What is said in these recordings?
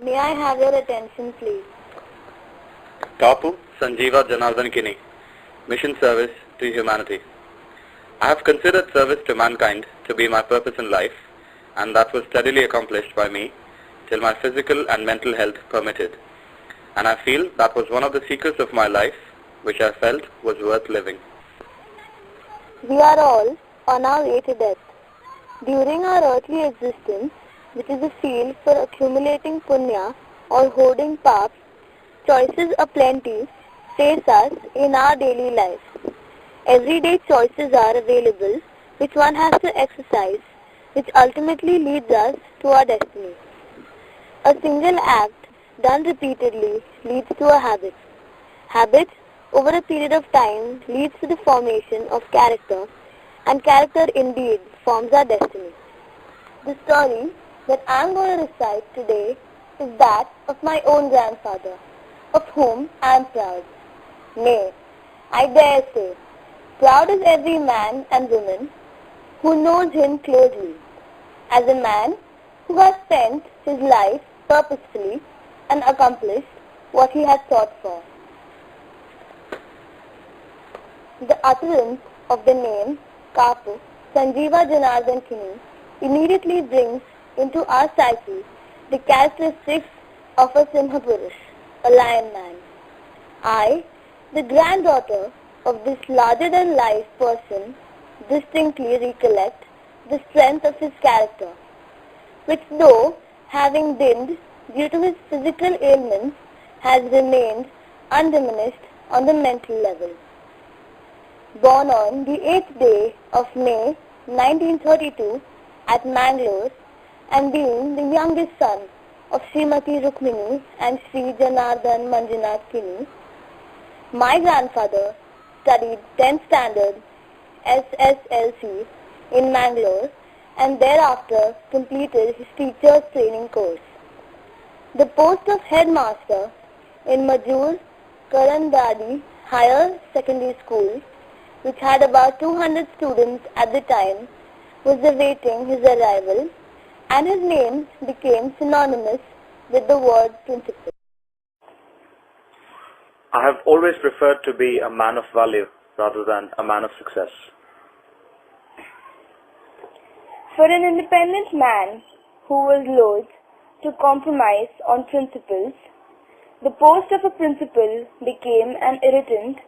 May I have your attention, please? Tapu Sanjeeva Janardhan Kini, Mission Service to Humanity. I have considered service to mankind to be my purpose in life, and that was steadily accomplished by me till my physical and mental health permitted. And I feel that was one of the secrets of my life, which I felt was worth living. We are all on our way to death. During our earthly existence, which is a field for accumulating punya or hoarding paps, choices aplenty face us in our daily life. Everyday choices are available which one has to exercise, which ultimately leads us to our destiny. A single act done repeatedly leads to a habit. Habit over a period of time leads to the formation of character, and character indeed forms our destiny. The story that I am going to recite today is that of my own grandfather, of whom I am proud. Nay, I dare say, proud is every man and woman who knows him closely, as a man who has spent his life purposefully and accomplished what he has sought for. The utterance of the name Kapu Sanjeeva Janardhan Kini immediately brings into our psyche the characteristics of a Simhapurush, a lion man. I, the granddaughter of this larger-than-life person, distinctly recollect the strength of his character, which though having dimmed due to his physical ailments, has remained undiminished on the mental level. Born on the 8th day of May 1932 at Mangalore, and being the youngest son of Srimati Rukmini and Sri Janardhan Manjunath Kini, my grandfather studied 10th standard SSLC in Mangalore and thereafter completed his teacher's training course. The post of headmaster in Majur Karandadi Higher Secondary School, which had about 200 students at the time, was awaiting his arrival, and his name became synonymous with the word principal. I have always preferred to be a man of value rather than a man of success. For an independent man who was loath to compromise on principles, the post of a principal became an irritant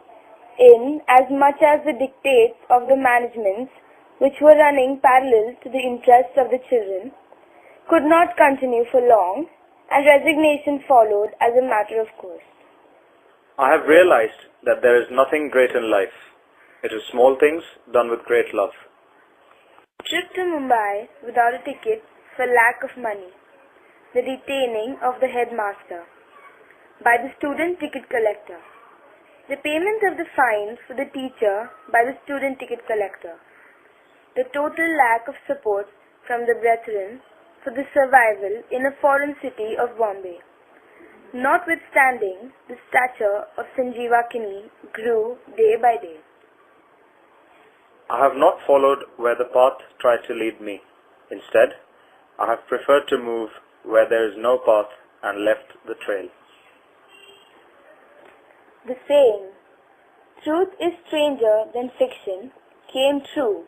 in as much as the dictates of the managements which were running parallel to the interests of the children could not continue for long, and resignation followed as a matter of course. I have realized that there is nothing great in life. It is small things done with great love. Trip to Mumbai without a ticket for lack of money. The detaining of the headmaster by the student ticket collector. The payment of the fines for the teacher by the student ticket collector. The total lack of support from the brethren for the survival in a foreign city of Bombay. Notwithstanding, the stature of Sanjeeva Kini grew day by day. I have not followed where the path tried to lead me. Instead, I have preferred to move where there is no path and left the trail. The saying, "Truth is stranger than fiction," came true,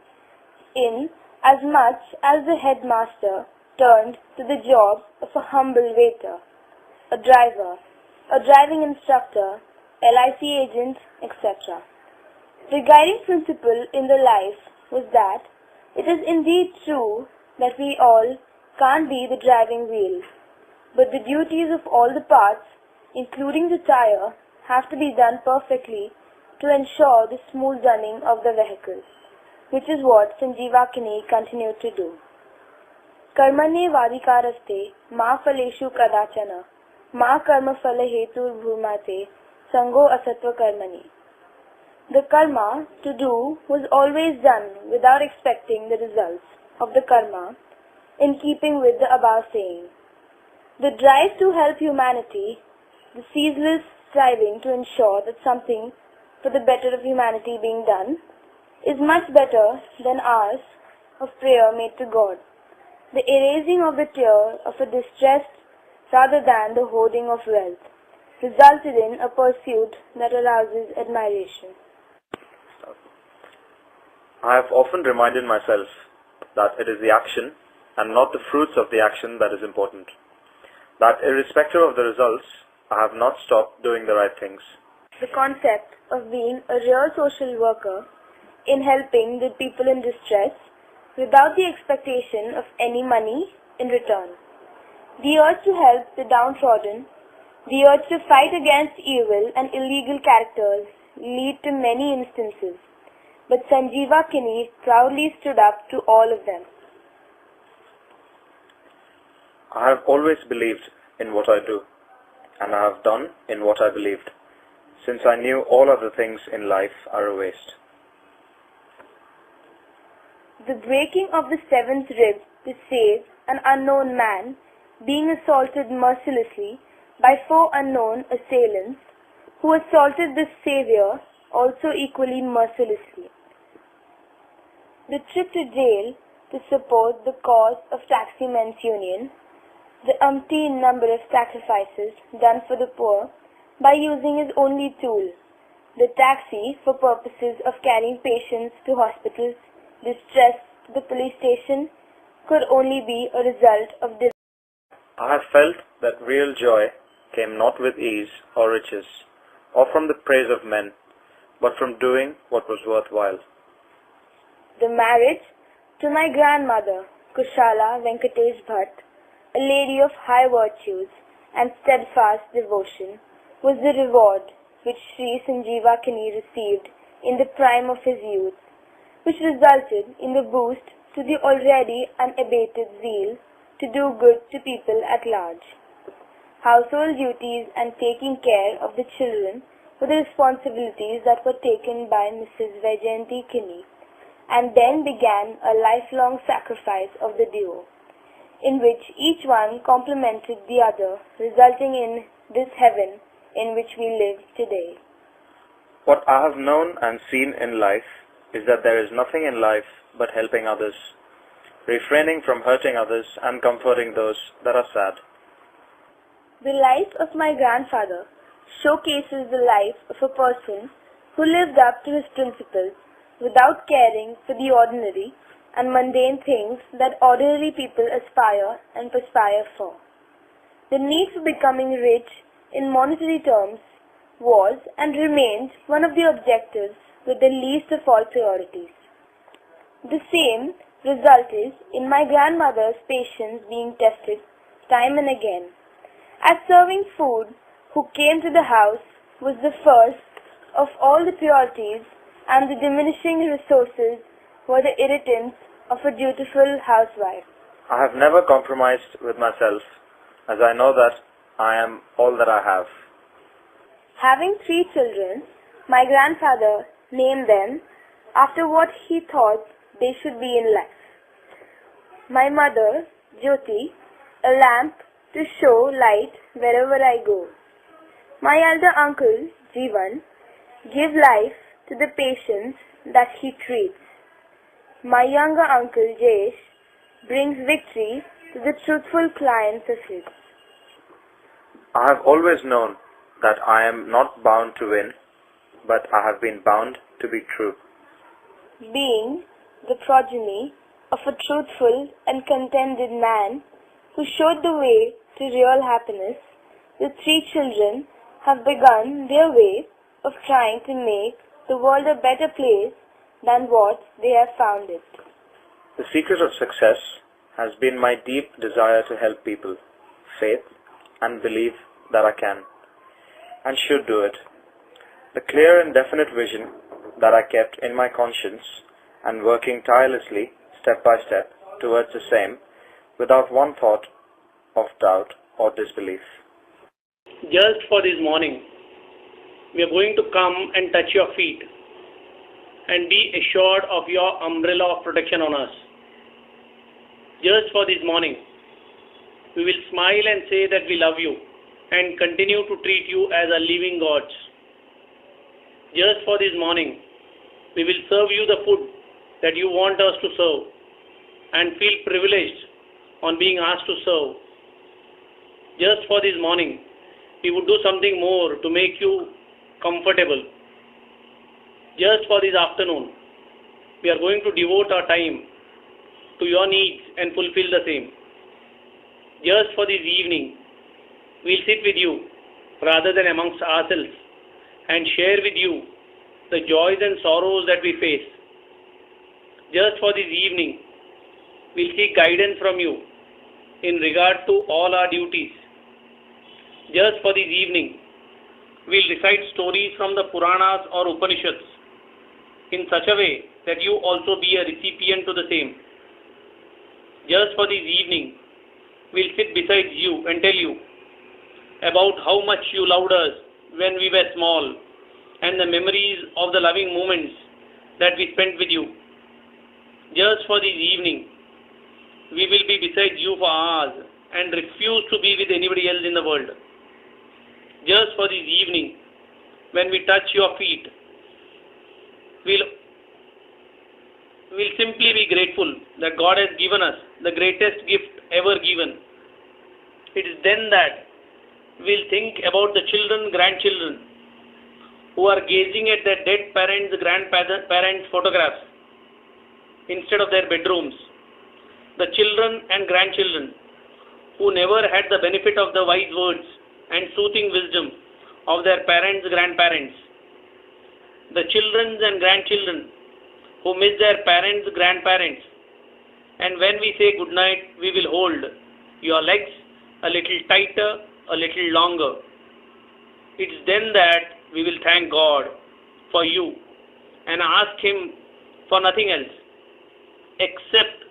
in as much as the headmaster turned to the job of a humble waiter, a driver, a driving instructor, LIC agent, etc. The guiding principle in the life was that it is indeed true that we all can't be the driving wheel, but the duties of all the parts, including the tire, have to be done perfectly to ensure the smooth running of the vehicle, which is what Sanjeeva Kini continued to do. Karmane vadikaraste ma phaleshu kadachana ma karma phala hetur bhumate sango asatva karmani. The karma to do was always done without expecting the results of the karma, in keeping with the above saying. The drive to help humanity, the ceaseless striving to ensure that something for the better of humanity being done, is much better than hours of prayer made to God. The erasing of the tear of a distressed rather than the hoarding of wealth, resulted in a pursuit that arouses admiration. I have often reminded myself that it is the action and not the fruits of the action that is important. That irrespective of the results, I have not stopped doing the right things. The concept of being a real social worker in helping the people in distress without the expectation of any money in return. The urge to help the downtrodden, the urge to fight against evil and illegal characters lead to many instances, but Sanjeeva Kini proudly stood up to all of them. I have always believed in what I do, and I have done in what I believed, since I knew all other things in life are a waste. The breaking of the seventh rib to save an unknown man being assaulted mercilessly by 4 unknown assailants who assaulted the Saviour also equally mercilessly. The trip to jail to support the cause of Taximen's Union, the umpteen number of sacrifices done for the poor by using his only tool, the taxi for purposes of carrying patients to hospitals, distress to the police station, could only be a result of this. I have felt that real joy came not with ease or riches, or from the praise of men, but from doing what was worthwhile. The marriage to my grandmother, Kushala Venkatesh Bhatt, a lady of high virtues and steadfast devotion, was the reward which Sri Sanjeeva Kini received in the prime of his youth, which resulted in the boost to the already unabated zeal to do good to people at large. Household duties and taking care of the children were the responsibilities that were taken by Mrs. Vaijayanti Kini, and then began a lifelong sacrifice of the duo, in which each one complemented the other, resulting in this heaven in which we live today. What I have known and seen in life is that there is nothing in life but helping others, refraining from hurting others and comforting those that are sad. The life of my grandfather showcases the life of a person who lived up to his principles without caring for the ordinary and mundane things that ordinary people aspire and perspire for. The need for becoming rich in monetary terms was and remains one of the objectives with the least of all priorities. The same resulted in my grandmother's patience being tested time and again, as serving food who came to the house was the first of all the priorities, and the diminishing resources were the irritants of a dutiful housewife. I have never compromised with myself, as I know that I am all that I have. Having 3 children, my grandfather named them after what he thought they should be in life. My mother, Jyoti, a lamp to show light wherever I go. My elder uncle, Jeevan, give life to the patients that he treats. My younger uncle, Jayesh, brings victory to the truthful clients of his. I have always known that I am not bound to win, but I have been bound to be true. Being the progeny of a truthful and contented man who showed the way to real happiness, the 3 children have begun their way of trying to make the world a better place than what they have found it. The secret of success has been my deep desire to help people, faith, and belief that I can and should do it. The clear and definite vision that I kept in my conscience and working tirelessly step by step towards the same without one thought of doubt or disbelief. Just for this morning, we are going to come and touch your feet and be assured of your umbrella of protection on us. Just for this morning, we will smile and say that we love you and continue to treat you as our living gods. Just for this morning, we will serve you the food that you want us to serve and feel privileged on being asked to serve. Just for this morning, we would do something more to make you comfortable. Just for this afternoon, we are going to devote our time to your needs and fulfill the same. Just for this evening, we'll sit with you rather than amongst ourselves and share with you the joys and sorrows that we face. Just for this evening, we'll seek guidance from you in regard to all our duties. Just for this evening, we'll recite stories from the Puranas or Upanishads in such a way that you also be a recipient to the same. Just for this evening, we'll sit beside you and tell you about how much you loved us when we were small and the memories of the loving moments that we spent with you. Just for this evening, we will be beside you for hours and refuse to be with anybody else in the world. Just for this evening, when we touch your feet, we'll simply be grateful that God has given us the greatest gift ever given. It is then that we'll think about the children, grandchildren who are gazing at their dead parents, grandparents' photographs instead of their bedrooms. The children and grandchildren who never had the benefit of the wise words and soothing wisdom of their parents, grandparents. The children and grandchildren who miss their parents, grandparents. And when we say good night, we will hold your legs a little tighter, a little longer. It's then that we will thank God for you and ask Him for nothing else except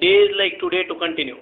days like today to continue.